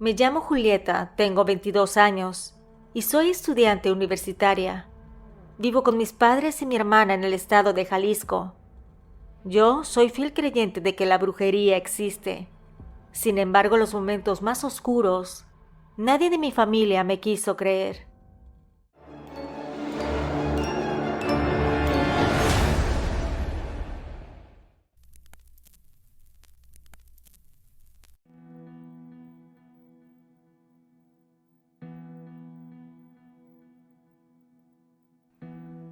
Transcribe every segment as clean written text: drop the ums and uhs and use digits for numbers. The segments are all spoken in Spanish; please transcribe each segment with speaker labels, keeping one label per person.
Speaker 1: Me llamo Julieta, tengo 22 años y soy estudiante universitaria. Vivo con mis padres y mi hermana en el estado de Jalisco. Yo soy fiel creyente de que la brujería existe. Sin embargo, en los momentos más oscuros, nadie de mi familia me quiso creer.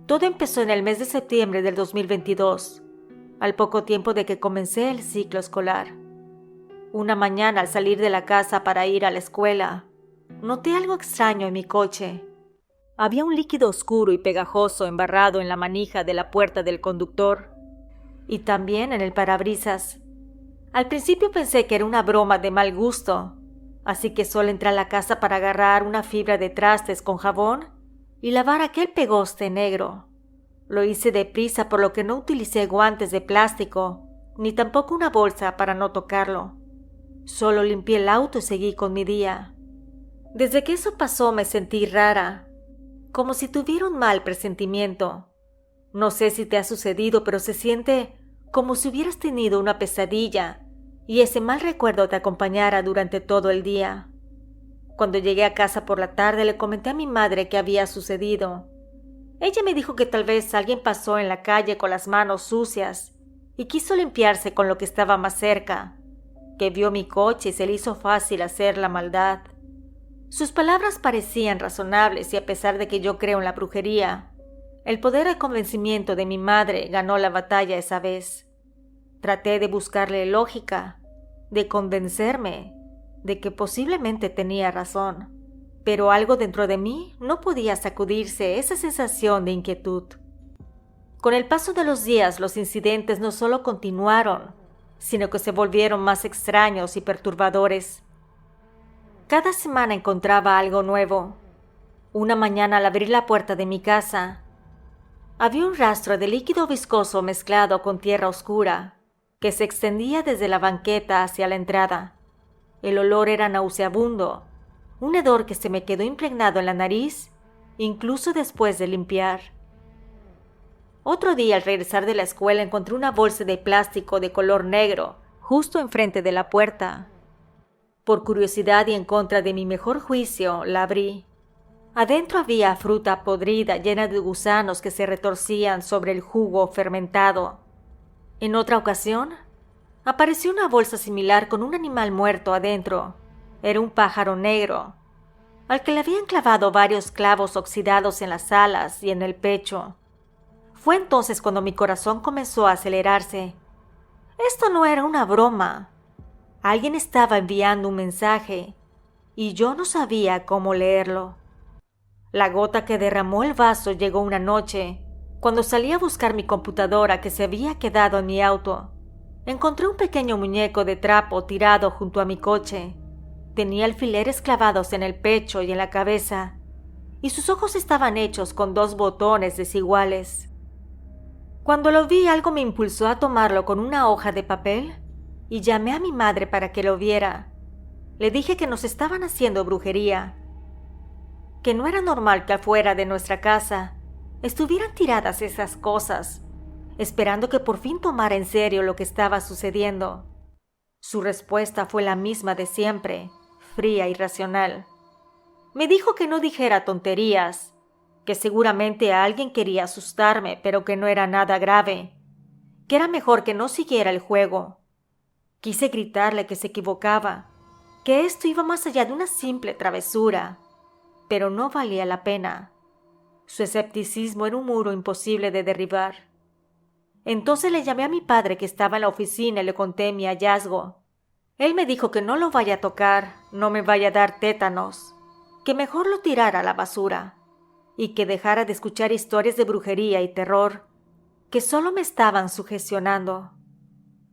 Speaker 1: Todo empezó en el mes de septiembre del 2022, al poco tiempo de que comencé el ciclo escolar. Una mañana, al salir de la casa para ir a la escuela, noté algo extraño en mi coche. Había un líquido oscuro y pegajoso embarrado en la manija de la puerta del conductor y también en el parabrisas. Al principio pensé que era una broma de mal gusto, así que solo entré a la casa para agarrar una fibra de trastes con jabón y lavar aquel pegoste negro. Lo hice deprisa, por lo que no utilicé guantes de plástico, ni tampoco una bolsa para no tocarlo. Solo limpié el auto y seguí con mi día. Desde que eso pasó me sentí rara, como si tuviera un mal presentimiento. No sé si te ha sucedido, pero se siente como si hubieras tenido una pesadilla y ese mal recuerdo te acompañara durante todo el día. Cuando llegué a casa por la tarde le comenté a mi madre qué había sucedido. Ella me dijo que tal vez alguien pasó en la calle con las manos sucias y quiso limpiarse con lo que estaba más cerca, que vio mi coche y se le hizo fácil hacer la maldad. Sus palabras parecían razonables y a pesar de que yo creo en la brujería, el poder de convencimiento de mi madre ganó la batalla esa vez. Traté de buscarle lógica, de convencerme de que posiblemente tenía razón, pero algo dentro de mí no podía sacudirse esa sensación de inquietud. Con el paso de los días, los incidentes no solo continuaron, sino que se volvieron más extraños y perturbadores. Cada semana encontraba algo nuevo. Una mañana, al abrir la puerta de mi casa, había un rastro de líquido viscoso mezclado con tierra oscura que se extendía desde la banqueta hacia la entrada. El olor era nauseabundo, un hedor que se me quedó impregnado en la nariz, incluso después de limpiar. Otro día, al regresar de la escuela, encontré una bolsa de plástico de color negro justo enfrente de la puerta. Por curiosidad y en contra de mi mejor juicio, la abrí. Adentro había fruta podrida llena de gusanos que se retorcían sobre el jugo fermentado. En otra ocasión, apareció una bolsa similar con un animal muerto adentro. Era un pájaro negro, al que le habían clavado varios clavos oxidados en las alas y en el pecho. Fue entonces cuando mi corazón comenzó a acelerarse. Esto no era una broma. Alguien estaba enviando un mensaje, y yo no sabía cómo leerlo. La gota que derramó el vaso llegó una noche, cuando salí a buscar mi computadora que se había quedado en mi auto. Encontré un pequeño muñeco de trapo tirado junto a mi coche. Tenía alfileres clavados en el pecho y en la cabeza, y sus ojos estaban hechos con 2 botones desiguales. Cuando lo vi, algo me impulsó a tomarlo con una hoja de papel y llamé a mi madre para que lo viera. Le dije que nos estaban haciendo brujería, que no era normal que afuera de nuestra casa estuvieran tiradas esas cosas, esperando que por fin tomara en serio lo que estaba sucediendo. Su respuesta fue la misma de siempre, fría y racional. Me dijo que no dijera tonterías, que seguramente alguien quería asustarme, pero que no era nada grave, que era mejor que no siguiera el juego. Quise gritarle que se equivocaba, que esto iba más allá de una simple travesura, pero no valía la pena. Su escepticismo era un muro imposible de derribar. Entonces le llamé a mi padre que estaba en la oficina y le conté mi hallazgo. Él me dijo que no lo vaya a tocar, no me vaya a dar tétanos, que mejor lo tirara a la basura y que dejara de escuchar historias de brujería y terror que solo me estaban sugestionando.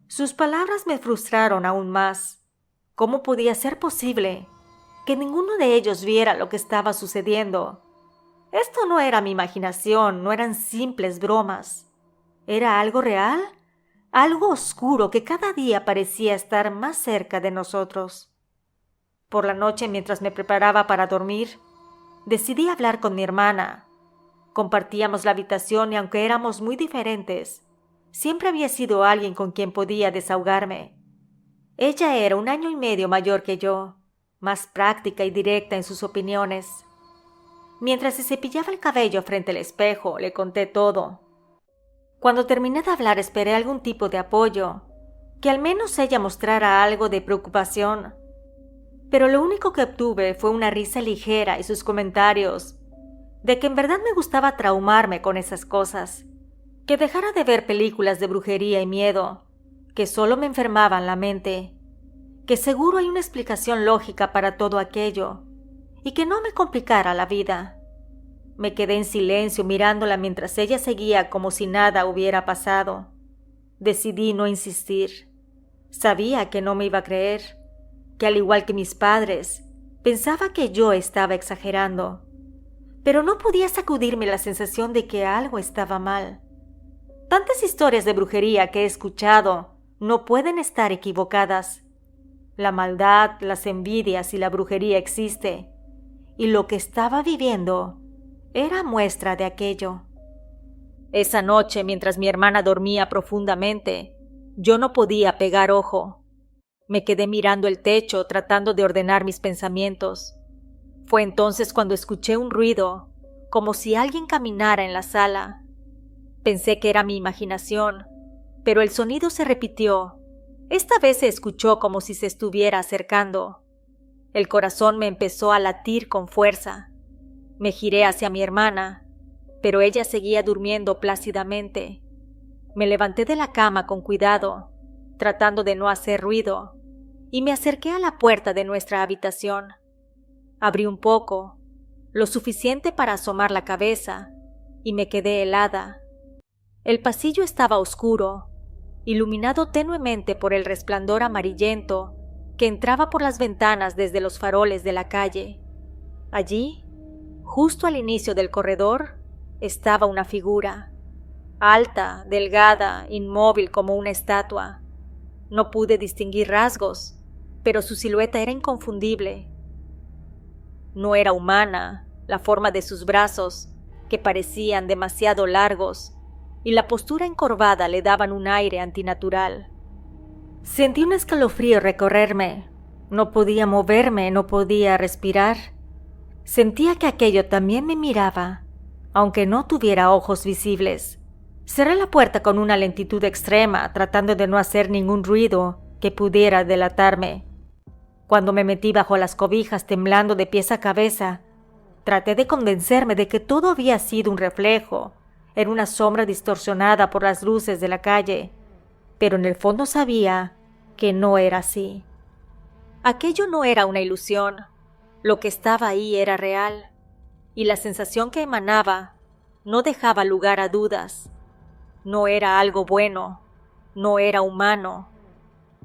Speaker 1: Sus palabras me frustraron aún más. ¿Cómo podía ser posible que ninguno de ellos viera lo que estaba sucediendo? Esto no era mi imaginación, no eran simples bromas. ¿Era algo real? Algo oscuro que cada día parecía estar más cerca de nosotros. Por la noche, mientras me preparaba para dormir, decidí hablar con mi hermana. Compartíamos la habitación y aunque éramos muy diferentes, siempre había sido alguien con quien podía desahogarme. Ella era 1 año y medio mayor que yo, más práctica y directa en sus opiniones. Mientras se cepillaba el cabello frente al espejo, le conté todo. Cuando terminé de hablar, esperé algún tipo de apoyo, que al menos ella mostrara algo de preocupación. Pero lo único que obtuve fue una risa ligera y sus comentarios de que en verdad me gustaba traumarme con esas cosas, que dejara de ver películas de brujería y miedo, que solo me enfermaban la mente, que seguro hay una explicación lógica para todo aquello, y que no me complicara la vida. Me quedé en silencio mirándola mientras ella seguía como si nada hubiera pasado. Decidí no insistir. Sabía que no me iba a creer, que al igual que mis padres, pensaba que yo estaba exagerando. Pero no podía sacudirme la sensación de que algo estaba mal. Tantas historias de brujería que he escuchado no pueden estar equivocadas. La maldad, las envidias y la brujería existe, y lo que estaba viviendo era muestra de aquello. Esa noche, mientras mi hermana dormía profundamente, yo no podía pegar ojo. Me quedé mirando el techo tratando de ordenar mis pensamientos. Fue entonces cuando escuché un ruido, como si alguien caminara en la sala. Pensé que era mi imaginación, pero el sonido se repitió. Esta vez se escuchó como si se estuviera acercando. El corazón me empezó a latir con fuerza. Me giré hacia mi hermana, pero ella seguía durmiendo plácidamente. Me levanté de la cama con cuidado, tratando de no hacer ruido, y me acerqué a la puerta de nuestra habitación. Abrí un poco, lo suficiente para asomar la cabeza, y me quedé helada. El pasillo estaba oscuro, iluminado tenuemente por el resplandor amarillento que entraba por las ventanas desde los faroles de la calle. Allí, justo al inicio del corredor, estaba una figura, alta, delgada, inmóvil como una estatua. No pude distinguir rasgos, pero su silueta era inconfundible. No era humana, la forma de sus brazos, que parecían demasiado largos, y la postura encorvada le daban un aire antinatural. Sentí un escalofrío recorrerme. No podía moverme, no podía respirar. Sentía que aquello también me miraba, aunque no tuviera ojos visibles. Cerré la puerta con una lentitud extrema, tratando de no hacer ningún ruido que pudiera delatarme. Cuando me metí bajo las cobijas temblando de pies a cabeza, traté de convencerme de que todo había sido un reflejo, era una sombra distorsionada por las luces de la calle, pero en el fondo sabía que no era así. Aquello no era una ilusión, lo que estaba ahí era real, y la sensación que emanaba no dejaba lugar a dudas. No era algo bueno, no era humano.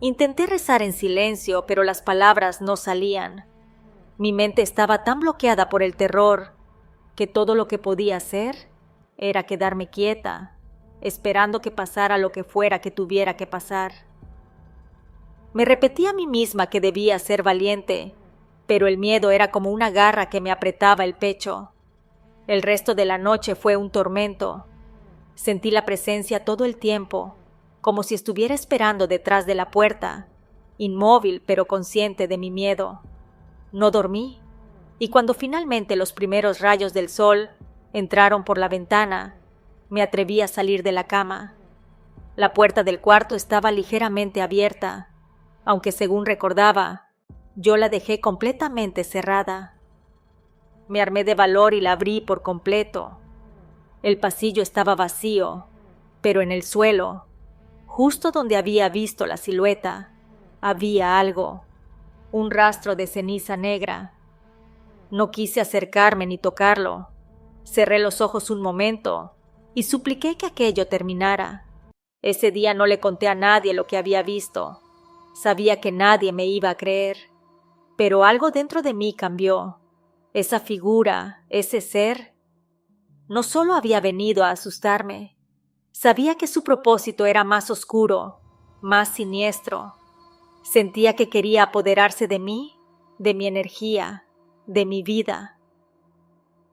Speaker 1: Intenté rezar en silencio, pero las palabras no salían. Mi mente estaba tan bloqueada por el terror que todo lo que podía hacer era quedarme quieta, esperando que pasara lo que fuera que tuviera que pasar. Me repetí a mí misma que debía ser valiente, pero el miedo era como una garra que me apretaba el pecho. El resto de la noche fue un tormento. Sentí la presencia todo el tiempo, como si estuviera esperando detrás de la puerta, inmóvil pero consciente de mi miedo. No dormí, y cuando finalmente los primeros rayos del sol entraron por la ventana, me atreví a salir de la cama. La puerta del cuarto estaba ligeramente abierta, aunque según recordaba, yo la dejé completamente cerrada. Me armé de valor y la abrí por completo. El pasillo estaba vacío, pero en el suelo, justo donde había visto la silueta, había algo, un rastro de ceniza negra. No quise acercarme ni tocarlo. Cerré los ojos un momento y supliqué que aquello terminara. Ese día no le conté a nadie lo que había visto. Sabía que nadie me iba a creer, pero algo dentro de mí cambió. Esa figura, ese ser, no solo había venido a asustarme. Sabía que su propósito era más oscuro, más siniestro. Sentía que quería apoderarse de mí de mi energía, de mi vida.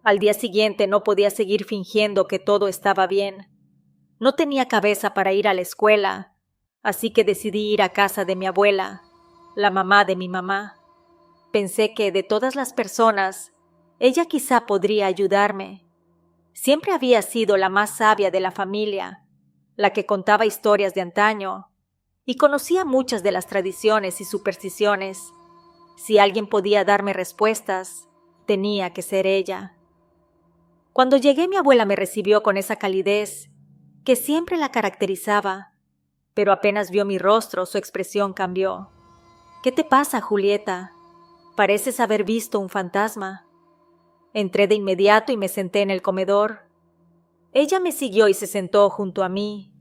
Speaker 1: Al día siguiente no podía seguir fingiendo que todo estaba bien. No tenía cabeza para ir a la escuela, así que decidí ir a casa de mi abuela, la mamá de mi mamá. Pensé que de todas las personas, ella quizá podría ayudarme. Siempre había sido la más sabia de la familia, la que contaba historias de antaño, y conocía muchas de las tradiciones y supersticiones. Si alguien podía darme respuestas, tenía que ser ella. Cuando llegué, mi abuela me recibió con esa calidez que siempre la caracterizaba, pero apenas vio mi rostro, su expresión cambió. «¿Qué te pasa, Julieta? Pareces haber visto un fantasma». Entré de inmediato y me senté en el comedor. Ella me siguió y se sentó junto a mí.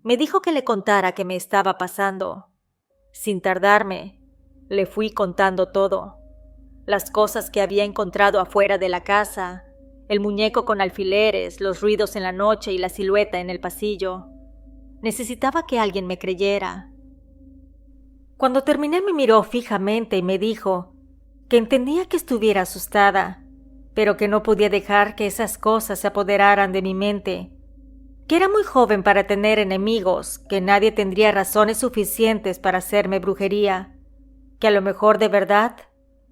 Speaker 1: Me dijo que le contara qué me estaba pasando. Sin tardarme, le fui contando todo. Las cosas que había encontrado afuera de la casa, el muñeco con alfileres, los ruidos en la noche y la silueta en el pasillo. Necesitaba que alguien me creyera. Cuando terminé me miró fijamente y me dijo que entendía que estuviera asustada, pero que no podía dejar que esas cosas se apoderaran de mi mente, que era muy joven para tener enemigos, que nadie tendría razones suficientes para hacerme brujería, que a lo mejor de verdad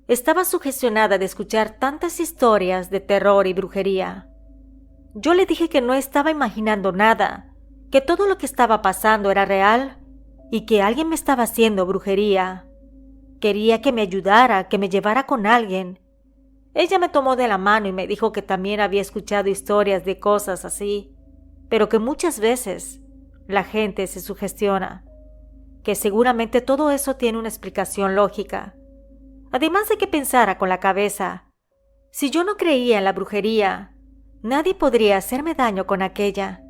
Speaker 1: estaba sugestionada de escuchar tantas historias de terror y brujería. Yo le dije que no estaba imaginando nada, que todo lo que estaba pasando era real y que alguien me estaba haciendo brujería. Quería que me ayudara, que me llevara con alguien. Ella me tomó de la mano y me dijo que también había escuchado historias de cosas así, pero que muchas veces la gente se sugestiona, que seguramente todo eso tiene una explicación lógica. Además de que pensara con la cabeza, si yo no creía en la brujería, nadie podría hacerme daño con aquella,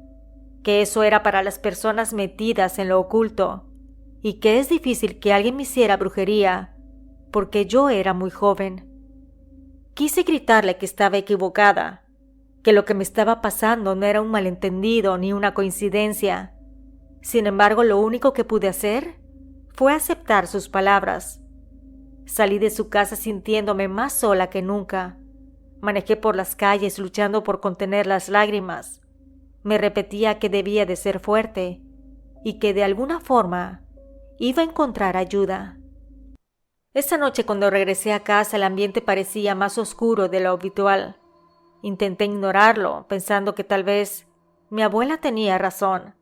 Speaker 1: que eso era para las personas metidas en lo oculto, y que es difícil que alguien me hiciera brujería, porque yo era muy joven. Quise gritarle que estaba equivocada, que lo que me estaba pasando no era un malentendido ni una coincidencia. Sin embargo, lo único que pude hacer fue aceptar sus palabras. Salí de su casa sintiéndome más sola que nunca. Manejé por las calles luchando por contener las lágrimas. Me repetía que debía de ser fuerte y que de alguna forma iba a encontrar ayuda. Esa noche cuando regresé a casa el ambiente parecía más oscuro de lo habitual. Intenté ignorarlo, pensando que tal vez mi abuela tenía razón,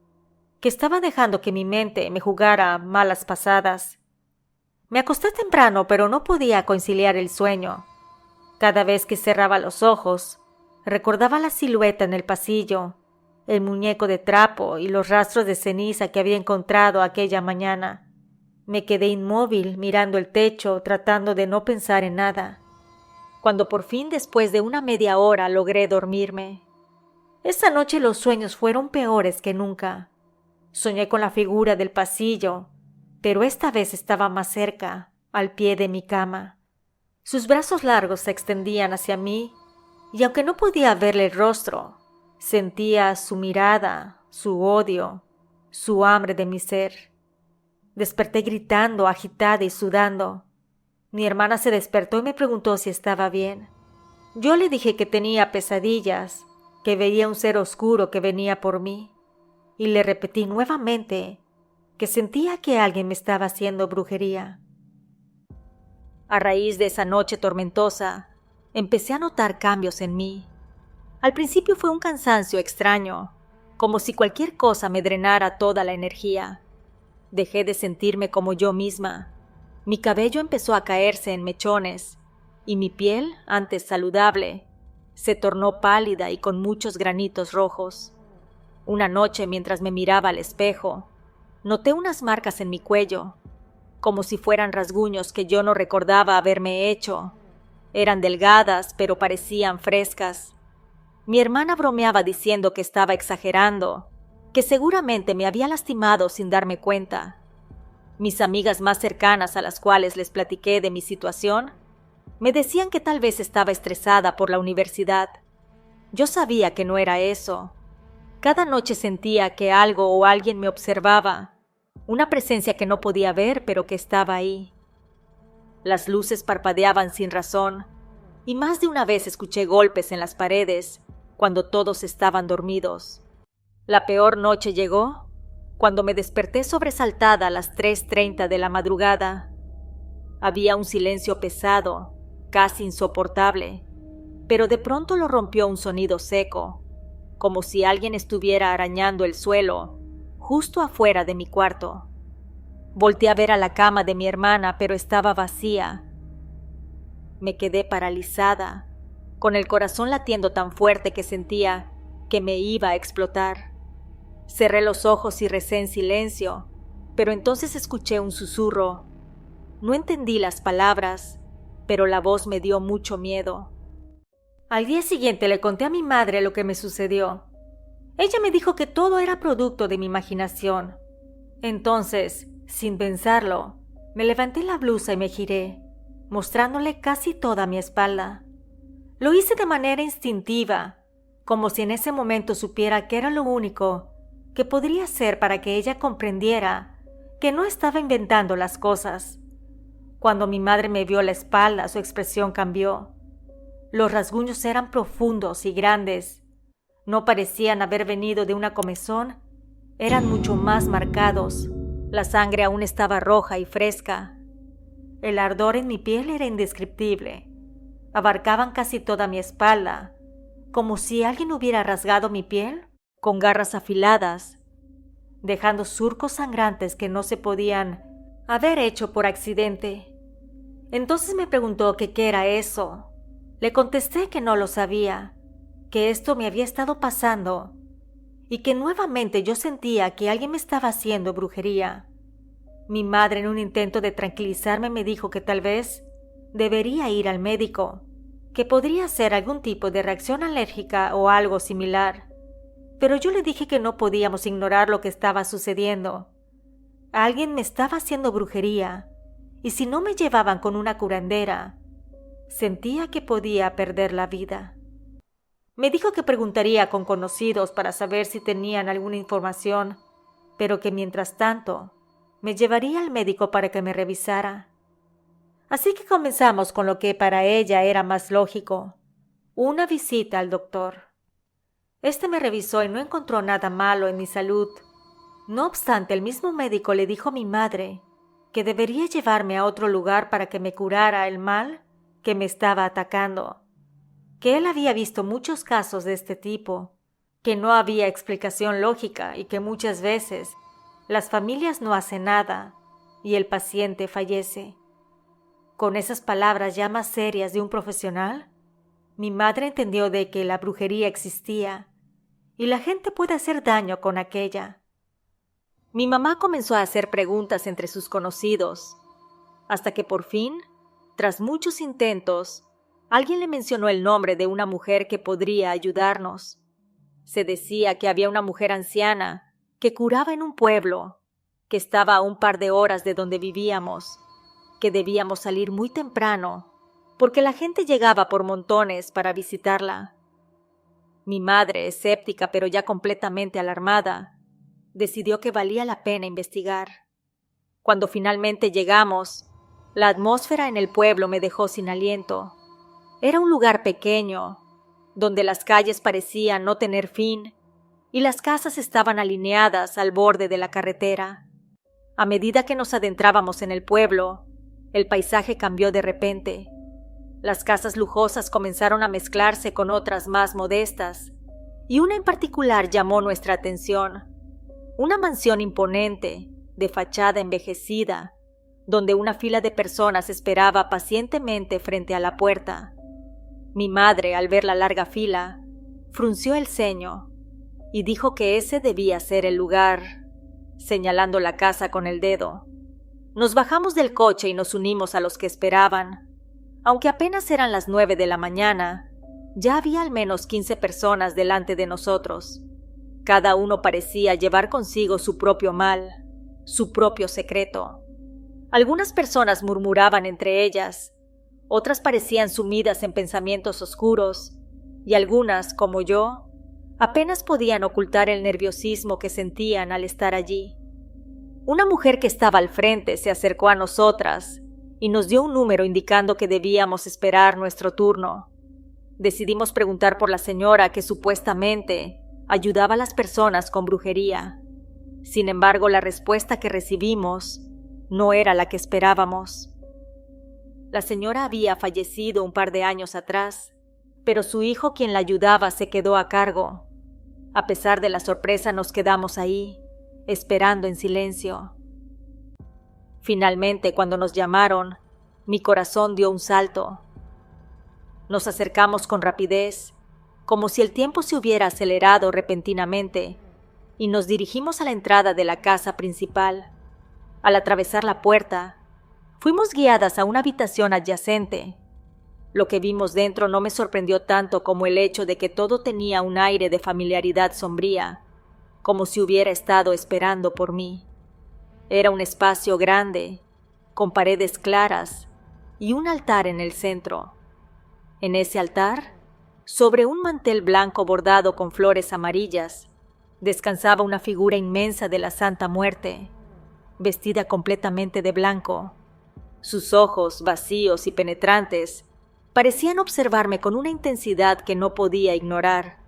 Speaker 1: que estaba dejando que mi mente me jugara malas pasadas. Me acosté temprano, pero no podía conciliar el sueño. Cada vez que cerraba los ojos, recordaba la silueta en el pasillo, el muñeco de trapo y los rastros de ceniza que había encontrado aquella mañana. Me quedé inmóvil mirando el techo, tratando de no pensar en nada. Cuando por fin, después de una media hora, logré dormirme. Esa noche los sueños fueron peores que nunca. Soñé con la figura del pasillo, pero esta vez estaba más cerca, al pie de mi cama. Sus brazos largos se extendían hacia mí, y aunque no podía verle el rostro, sentía su mirada, su odio, su hambre de mi ser. Desperté gritando, agitada y sudando. Mi hermana se despertó y me preguntó si estaba bien. Yo le dije que tenía pesadillas, que veía un ser oscuro que venía por mí, y le repetí nuevamente que sentía que alguien me estaba haciendo brujería. A raíz de esa noche tormentosa, empecé a notar cambios en mí. Al principio fue un cansancio extraño, como si cualquier cosa me drenara toda la energía. Dejé de sentirme como yo misma. Mi cabello empezó a caerse en mechones, y mi piel, antes saludable, se tornó pálida y con muchos granitos rojos. Una noche, mientras me miraba al espejo, noté unas marcas en mi cuello, como si fueran rasguños que yo no recordaba haberme hecho. Eran delgadas, pero parecían frescas. Mi hermana bromeaba diciendo que estaba exagerando, que seguramente me había lastimado sin darme cuenta. Mis amigas más cercanas, a las cuales les platiqué de mi situación, me decían que tal vez estaba estresada por la universidad. Yo sabía que no era eso. Cada noche sentía que algo o alguien me observaba, una presencia que no podía ver pero que estaba ahí. Las luces parpadeaban sin razón, y más de una vez escuché golpes en las paredes cuando todos estaban dormidos. La peor noche llegó cuando me desperté sobresaltada a las 3:30 de la madrugada. Había un silencio pesado, casi insoportable, pero de pronto lo rompió un sonido seco, como si alguien estuviera arañando el suelo, justo afuera de mi cuarto. Volteé a ver a la cama de mi hermana, pero estaba vacía. Me quedé paralizada, con el corazón latiendo tan fuerte que sentía que me iba a explotar. Cerré los ojos y recé en silencio, pero entonces escuché un susurro. No entendí las palabras, pero la voz me dio mucho miedo. Al día siguiente le conté a mi madre lo que me sucedió. Ella me dijo que todo era producto de mi imaginación. Entonces, sin pensarlo, me levanté la blusa y me giré, mostrándole casi toda mi espalda. Lo hice de manera instintiva, como si en ese momento supiera que era lo único que podría hacer para que ella comprendiera que no estaba inventando las cosas. Cuando mi madre me vio la espalda, su expresión cambió. Los rasguños eran profundos y grandes. No parecían haber venido de una comezón, eran mucho más marcados. La sangre aún estaba roja y fresca. El ardor en mi piel era indescriptible. Abarcaban casi toda mi espalda, como si alguien hubiera rasgado mi piel con garras afiladas, dejando surcos sangrantes que no se podían haber hecho por accidente. Entonces me preguntó que qué era eso. Le contesté que no lo sabía, que esto me había estado pasando y que nuevamente yo sentía que alguien me estaba haciendo brujería. Mi madre, en un intento de tranquilizarme, me dijo que tal vez debería ir al médico, que podría ser algún tipo de reacción alérgica o algo similar. Pero yo le dije que no podíamos ignorar lo que estaba sucediendo. Alguien me estaba haciendo brujería, y si no me llevaban con una curandera, sentía que podía perder la vida. Me dijo que preguntaría con conocidos para saber si tenían alguna información, pero que mientras tanto me llevaría al médico para que me revisara. Así que comenzamos con lo que para ella era más lógico, una visita al doctor. Este me revisó y no encontró nada malo en mi salud. No obstante, el mismo médico le dijo a mi madre que debería llevarme a otro lugar para que me curara el mal que me estaba atacando, que él había visto muchos casos de este tipo, que no había explicación lógica y que muchas veces las familias no hacen nada y el paciente fallece. Con esas palabras ya más serias de un profesional, mi madre entendió de que la brujería existía y la gente puede hacer daño con aquella. Mi mamá comenzó a hacer preguntas entre sus conocidos, hasta que por fin, tras muchos intentos, alguien le mencionó el nombre de una mujer que podría ayudarnos. Se decía que había una mujer anciana que curaba en un pueblo, que estaba a un par de horas de donde vivíamos, que debíamos salir muy temprano, porque la gente llegaba por montones para visitarla. Mi madre, escéptica pero ya completamente alarmada, decidió que valía la pena investigar. Cuando finalmente llegamos, la atmósfera en el pueblo me dejó sin aliento. Era un lugar pequeño, donde las calles parecían no tener fin y las casas estaban alineadas al borde de la carretera. A medida que nos adentrábamos en el pueblo, el paisaje cambió de repente. Las casas lujosas comenzaron a mezclarse con otras más modestas, y una en particular llamó nuestra atención. Una mansión imponente, de fachada envejecida, donde una fila de personas esperaba pacientemente frente a la puerta. Mi madre, al ver la larga fila, frunció el ceño y dijo que ese debía ser el lugar, señalando la casa con el dedo. Nos bajamos del coche y nos unimos a los que esperaban. Aunque apenas eran las 9 de la mañana, ya había al menos 15 personas delante de nosotros. Cada uno parecía llevar consigo su propio mal, su propio secreto. Algunas personas murmuraban entre ellas, otras parecían sumidas en pensamientos oscuros, y algunas, como yo, apenas podían ocultar el nerviosismo que sentían al estar allí. Una mujer que estaba al frente se acercó a nosotras y nos dio un número indicando que debíamos esperar nuestro turno. Decidimos preguntar por la señora que supuestamente ayudaba a las personas con brujería. Sin embargo, la respuesta que recibimos no era la que esperábamos. La señora había fallecido un par de años atrás, pero su hijo, quien la ayudaba, se quedó a cargo. A pesar de la sorpresa, nos quedamos ahí, esperando en silencio. Finalmente, cuando nos llamaron, mi corazón dio un salto. Nos acercamos con rapidez, como si el tiempo se hubiera acelerado repentinamente, y nos dirigimos a la entrada de la casa principal. Al atravesar la puerta, fuimos guiadas a una habitación adyacente. Lo que vimos dentro no me sorprendió tanto como el hecho de que todo tenía un aire de familiaridad sombría, como si hubiera estado esperando por mí. Era un espacio grande, con paredes claras y un altar en el centro. En ese altar, sobre un mantel blanco bordado con flores amarillas, descansaba una figura inmensa de la Santa Muerte, vestida completamente de blanco. Sus ojos, vacíos y penetrantes, parecían observarme con una intensidad que no podía ignorar.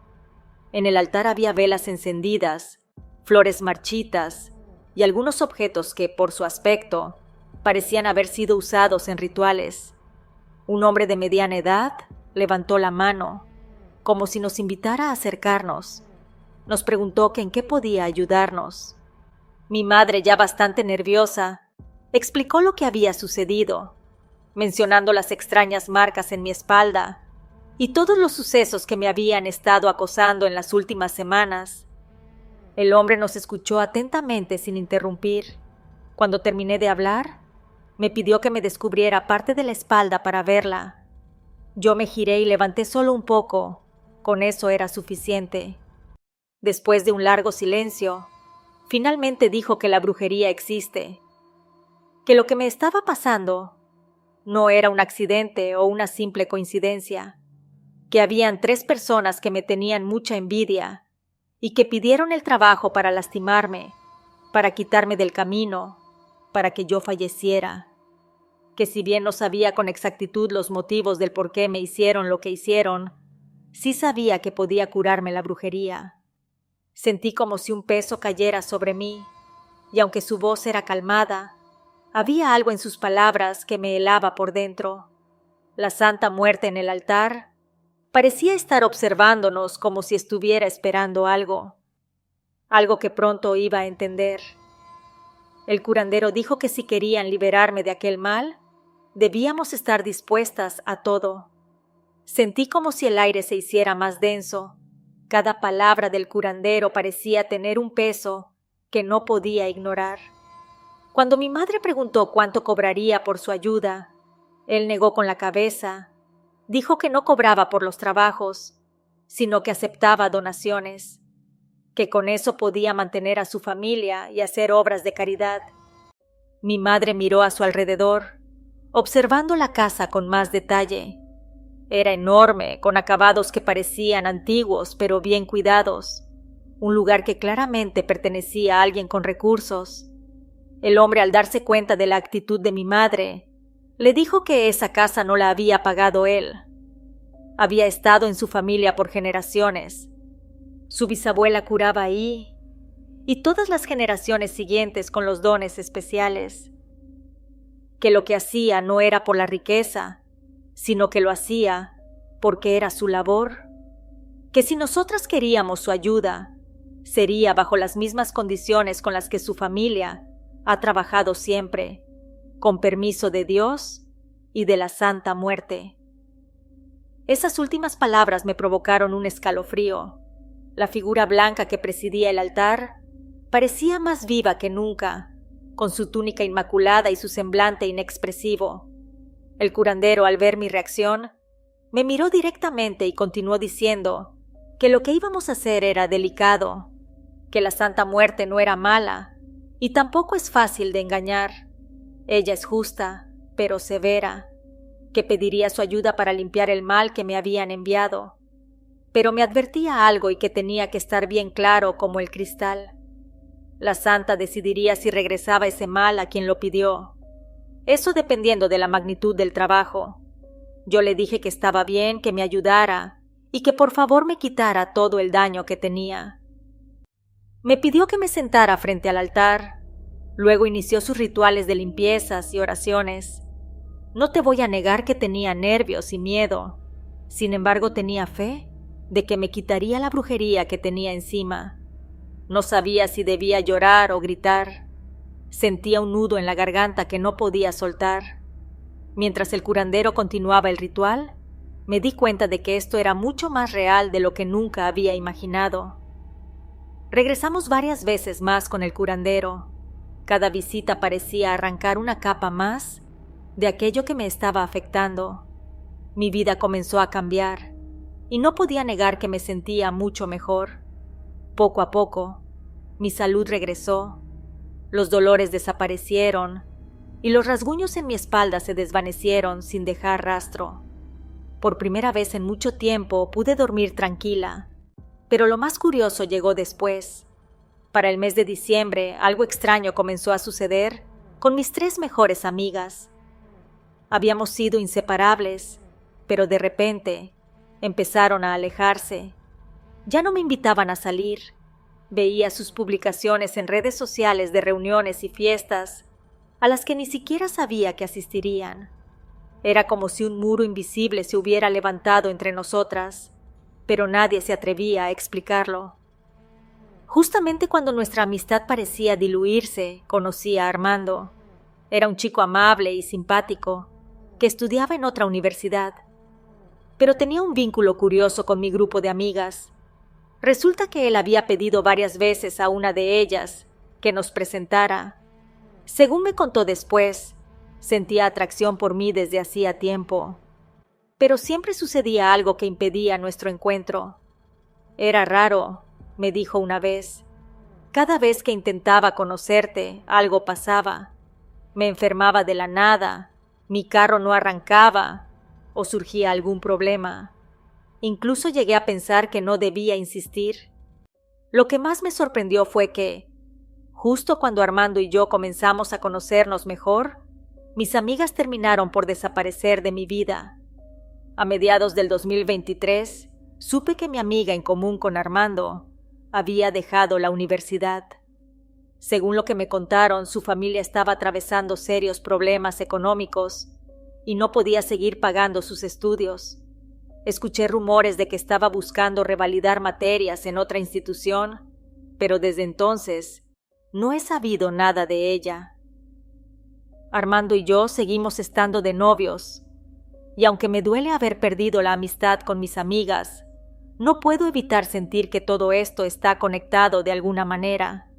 Speaker 1: En el altar había velas encendidas, flores marchitas y algunos objetos que, por su aspecto, parecían haber sido usados en rituales. Un hombre de mediana edad levantó la mano, como si nos invitara a acercarnos. Nos preguntó que en qué podía ayudarnos. Mi madre, ya bastante nerviosa, explicó lo que había sucedido, mencionando las extrañas marcas en mi espalda y todos los sucesos que me habían estado acosando en las últimas semanas. El hombre nos escuchó atentamente sin interrumpir. Cuando terminé de hablar, me pidió que me descubriera parte de la espalda para verla. Yo me giré y levanté solo un poco. Con eso era suficiente. Después de un largo silencio, finalmente dijo que la brujería existe, que lo que me estaba pasando no era un accidente o una simple coincidencia, que habían 3 personas que me tenían mucha envidia y que pidieron el trabajo para lastimarme, para quitarme del camino, para que yo falleciera, que si bien no sabía con exactitud los motivos del por qué me hicieron lo que hicieron, sí sabía que podía curarme la brujería. Sentí como si un peso cayera sobre mí, y aunque su voz era calmada, había algo en sus palabras que me helaba por dentro. La Santa Muerte en el altar parecía estar observándonos como si estuviera esperando algo que pronto iba a entender. El curandero dijo que si querían liberarme de aquel mal, debíamos estar dispuestas a todo. Sentí como si el aire se hiciera más denso. Cada palabra del curandero parecía tener un peso que no podía ignorar. Cuando mi madre preguntó cuánto cobraría por su ayuda, él negó con la cabeza. Dijo que no cobraba por los trabajos, sino que aceptaba donaciones, que con eso podía mantener a su familia y hacer obras de caridad. Mi madre miró a su alrededor, observando la casa con más detalle. Era enorme, con acabados que parecían antiguos pero bien cuidados, un lugar que claramente pertenecía a alguien con recursos. El hombre, al darse cuenta de la actitud de mi madre, le dijo que esa casa no la había pagado él. Había estado en su familia por generaciones. Su bisabuela curaba ahí, y todas las generaciones siguientes con los dones especiales. Que lo que hacía no era por la riqueza, sino que lo hacía porque era su labor. Que si nosotras queríamos su ayuda, sería bajo las mismas condiciones con las que su familia ha trabajado siempre, con permiso de Dios y de la Santa Muerte. Esas últimas palabras me provocaron un escalofrío. La figura blanca que presidía el altar parecía más viva que nunca, con su túnica inmaculada y su semblante inexpresivo. El curandero, al ver mi reacción, me miró directamente y continuó diciendo que lo que íbamos a hacer era delicado, que la Santa Muerte no era mala y tampoco es fácil de engañar. Ella es justa, pero severa, que pediría su ayuda para limpiar el mal que me habían enviado, pero me advertía algo y que tenía que estar bien claro como el cristal. La santa decidiría si regresaba ese mal a quien lo pidió. Eso dependiendo de la magnitud del trabajo. Yo le dije que estaba bien, que me ayudara y que por favor me quitara todo el daño que tenía. Me pidió que me sentara frente al altar. Luego inició sus rituales de limpiezas y oraciones. No te voy a negar que tenía nervios y miedo. Sin embargo, tenía fe de que me quitaría la brujería que tenía encima. No sabía si debía llorar o gritar. Sentía un nudo en la garganta que no podía soltar. Mientras el curandero continuaba el ritual, me di cuenta de que esto era mucho más real de lo que nunca había imaginado. Regresamos varias veces más con el curandero. Cada visita parecía arrancar una capa más de aquello que me estaba afectando. Mi vida comenzó a cambiar y no podía negar que me sentía mucho mejor. Poco a poco, mi salud regresó, los dolores desaparecieron y los rasguños en mi espalda se desvanecieron sin dejar rastro. Por primera vez en mucho tiempo pude dormir tranquila, pero lo más curioso llegó después. Para el mes de diciembre, algo extraño comenzó a suceder con mis 3 mejores amigas. Habíamos sido inseparables, pero de repente empezaron a alejarse. Ya no me invitaban a salir. Veía sus publicaciones en redes sociales de reuniones y fiestas a las que ni siquiera sabía que asistirían. Era como si un muro invisible se hubiera levantado entre nosotras, pero nadie se atrevía a explicarlo. Justamente cuando nuestra amistad parecía diluirse, conocí a Armando. Era un chico amable y simpático, que estudiaba en otra universidad, pero tenía un vínculo curioso con mi grupo de amigas. Resulta que él había pedido varias veces a una de ellas que nos presentara. Según me contó después, sentía atracción por mí desde hacía tiempo, pero siempre sucedía algo que impedía nuestro encuentro. Era raro, me dijo una vez. Cada vez que intentaba conocerte, algo pasaba. Me enfermaba de la nada, mi carro no arrancaba o surgía algún problema. Incluso llegué a pensar que no debía insistir. Lo que más me sorprendió fue que, justo cuando Armando y yo comenzamos a conocernos mejor, mis amigas terminaron por desaparecer de mi vida. A mediados del 2023, supe que mi amiga en común con Armando había dejado la universidad. Según lo que me contaron, su familia estaba atravesando serios problemas económicos y no podía seguir pagando sus estudios. Escuché rumores de que estaba buscando revalidar materias en otra institución, pero desde entonces no he sabido nada de ella. Armando y yo seguimos estando de novios, y aunque me duele haber perdido la amistad con mis amigas, no puedo evitar sentir que todo esto está conectado de alguna manera.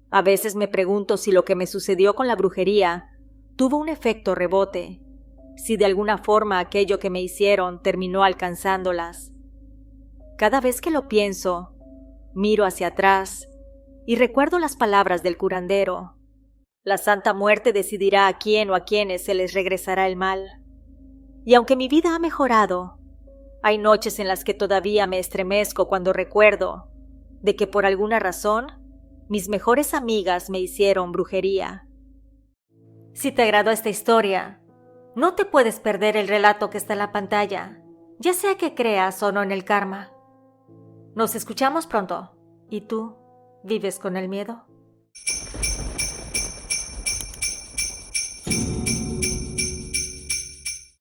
Speaker 1: A veces me pregunto si lo que me sucedió con la brujería tuvo un efecto rebote, si de alguna forma aquello que me hicieron terminó alcanzándolas. Cada vez que lo pienso, miro hacia atrás y recuerdo las palabras del curandero. La Santa Muerte decidirá a quién o a quiénes se les regresará el mal. Y aunque mi vida ha mejorado, hay noches en las que todavía me estremezco cuando recuerdo de que por alguna razón mis mejores amigas me hicieron brujería. Si te agradó esta historia, no te puedes perder el relato que está en la pantalla, ya sea que creas o no en el karma. Nos escuchamos pronto. ¿Y tú, vives con el miedo?